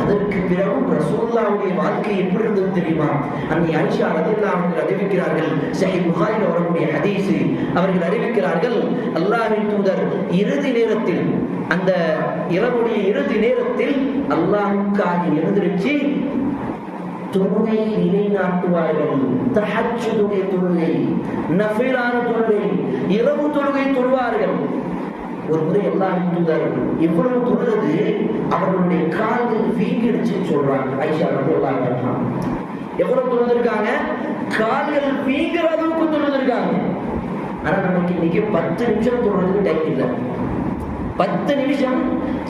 அதற்கு பிறகு ரசூலுல்லாஹ்வுடைய வாழ்க்கை எப்படி இருந்தது தெரியுமா? அன்னை ஆயிஷா ரலியல்லாஹு அன்ஹா அறிவிக்கிறார்கள், சஹீஹ் புகாரில் வரக்கூடிய ஹதீஸ், அவர்கள் அறிவிக்கிறார்கள், அல்லாஹ்வின் தூதர் இறுதி நேரத்தில், அந்த இரவுடைய இறுதி நேரத்தில் அல்லாஹ்வுக்காக எழுந்திருச்சு தொழுகை நிலைநாட்டுவார்கள். தஹஜ்ஜுடைய தொழுகை, நஃபிலான தொழுகை, இரவு தொழுகை தொழுவார்கள். ஒரு முறை அல்லாஹ்வின் தூதர் இவ்வளவு தொழுது அவர்களுடைய கால்கள் வீங்கிடுச்சுன்னு சொல்றாங்க. ஆயிஷா ரலியல்லாஹு அன்ஹா எவ்வளவு தொழுதிருக்காங்க? கால்கள் வீங்குற அளவுக்கு தொழுதிருக்காங்க. ஆனா நமக்கு இன்னைக்கு 10 நிமிஷம் தொழுறதுக்கு டைம் இல்லை. 10 நிமிஷம்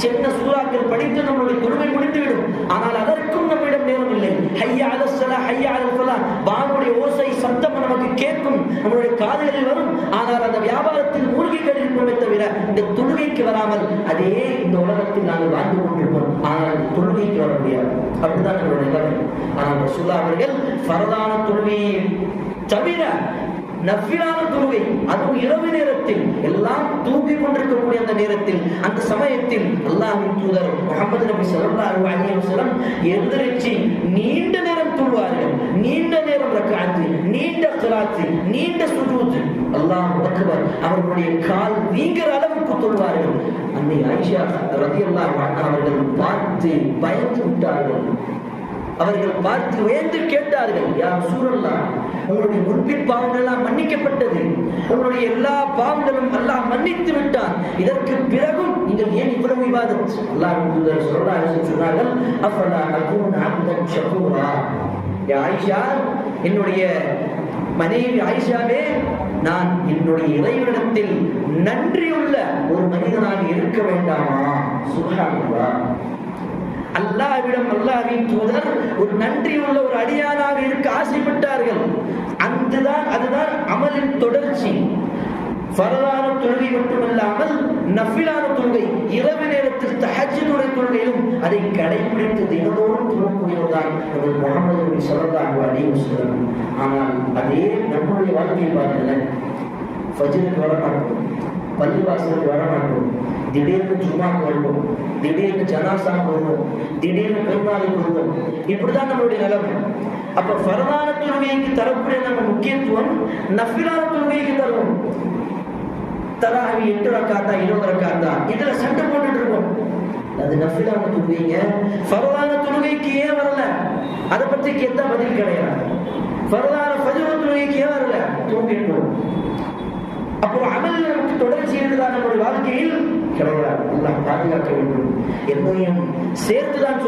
சின்ன சூறாக்கள் படித்து நம்மளுடைய தொழுகை முடிந்துவிடும். ஆனால் அதற்கும் நம்மிடம் நேரம் இல்லை. ஹய்யா அலஸ் ஸலாஹ், ஹய்யா அலல் ஃபலாஹ், பாங்குடைய ஓசை சத்தம் நமக்கு கேட்கும், நம்மளுடைய காதுகளில் வரும். ஆனால் அந்த வியாபாரத்தில் மூழ்கி கொண்டிருப்போமே தவிர இந்த தொழுகைக்கு வராமல் அதே இந்த உலகத்தில் நாங்கள் வாழ்ந்து கொண்டிருப்போம். ஆனால் இந்த தொழுகைக்கு வர முடியாது. அப்படிதான் நம்மளுடைய நிலைமை. ஆனால் ரசூலுல்லாஹ் அவர்கள் ஃபர்தான தொழுகையை தவிர நஃபிலான தொழுகை, அதுவும் இரவு நேரத்தில், எல்லாம் தூங்கிக் கொண்டிருக்கக்கூடிய அந்த நேரத்தில், அந்த சமயத்தில் அல்லாஹ்வின் தூதர் முஹம்மது நபி ஸல்லல்லாஹு அலைஹி வஸல்லம் எந்திரிச்சு நீண்ட நேரம் தொழுவார்கள். நீண்ட நேரம் ரக்அத், நீண்ட க்ராத், நீண்ட சுஜூத். அல்லாஹு அக்பர். அவர்களுடைய கால் வீங்குற அளவுக்கு தொழுவார்கள். அன்னை ஆயிஷா ரலியல்லாஹு அன்ஹா அவர்கள் பார்த்து பயந்து விட்டார்கள். அவர்கள் பார்த்து வேண்டு கேட்டார்கள், யா ரசூலல்லாஹ், உங்களுடைய முன்பின் பாவங்கள் எல்லாம் மன்னிக்கப்பட்டது, உங்களுடைய எல்லா பாவங்களும் அல்லாஹ் மன்னித்து விட்டான், இதற்கு பிறகும் நீங்கள் ஏன் இவ்வளவு இபாதத்? அல்லாஹ்வின் தூதர் ஸல்லல்லாஹு அலைஹி வஸல்லம் சொன்னார்கள், அஃபலா அகூன அப்தன் ஷகூரா. யா ஆயிஷா, என்னுடைய மனைவி ஆயிஷாவே, நான் என்னுடைய இறைவனிடத்தில் நன்றியுள்ள ஒரு மனிதனாக இருக்க வேண்டாமா? சுப்ஹானல்லாஹ். அல்லாஹ்விடம் அல்லாஹ்வின் தூதர் ஒரு நன்றியுள்ள ஒரு அடியானாக இருக்க ஆசைப்பட்டார்கள். அதுதான் அமலின் தொடர்ச்சி. ஃபர்தான தொழுகை மட்டுமல்லாமல் நஃபிலான தொழுகை, இரவு நேரத்தில் தஹஜ்ஜுடைய தொழுகையிலும் அதை கடைபிடித்து தினந்தோறும் தொழக்கூடியவர்தான் முஹம்மது நபி ஸல்லல்லாஹு அலைஹி வஸல்லம். ஆனால் அதே நம்முடைய வாழ்க்கையில் பாருங்கள், ஃபஜ்ருக்கு வர மாட்டோம், பள்ளிவாசலுக்கு வர மாட்டோம், திடீர்னு ஜும்மாக்கு வருவோம், திடீர்னு ஜனாசாக்கு வருவோம், திடீர்னு பெருநாளுக்கு வருவோம். இப்படிதான் நம்மளுடைய நிலைமை. அப்ப ஃபர்தான தொழுகைக்கு தரக்கூடிய நம்ம முக்கியத்துவம் நஃபிலான தொழுகைக்கு தருவோம். தராவி 8 ரக்காத்தா 20 ரக்காத்தா இதுல சண்டை போட்டுட்டு இருக்கோம். அது நஃபிலான தொழுகைங்க. ஃபர்தான தொழுகைக்கு ஏன் வரல? அதை பற்றி கேட்டா பதில் கிடையாது. ஃபர்தான ஃபஜ்ர் தொழுகைக்கு ஏன் வரல? தூங்கிட்டோம். அப்போ அமல் நமக்கு தொடர்ச்சி இருக்குதான் நம்முடைய வாழ்க்கையில் கிடையாது. அல்லாஹ் பாதுகாக்க வேண்டும். என்னையும் சேர்த்துதான்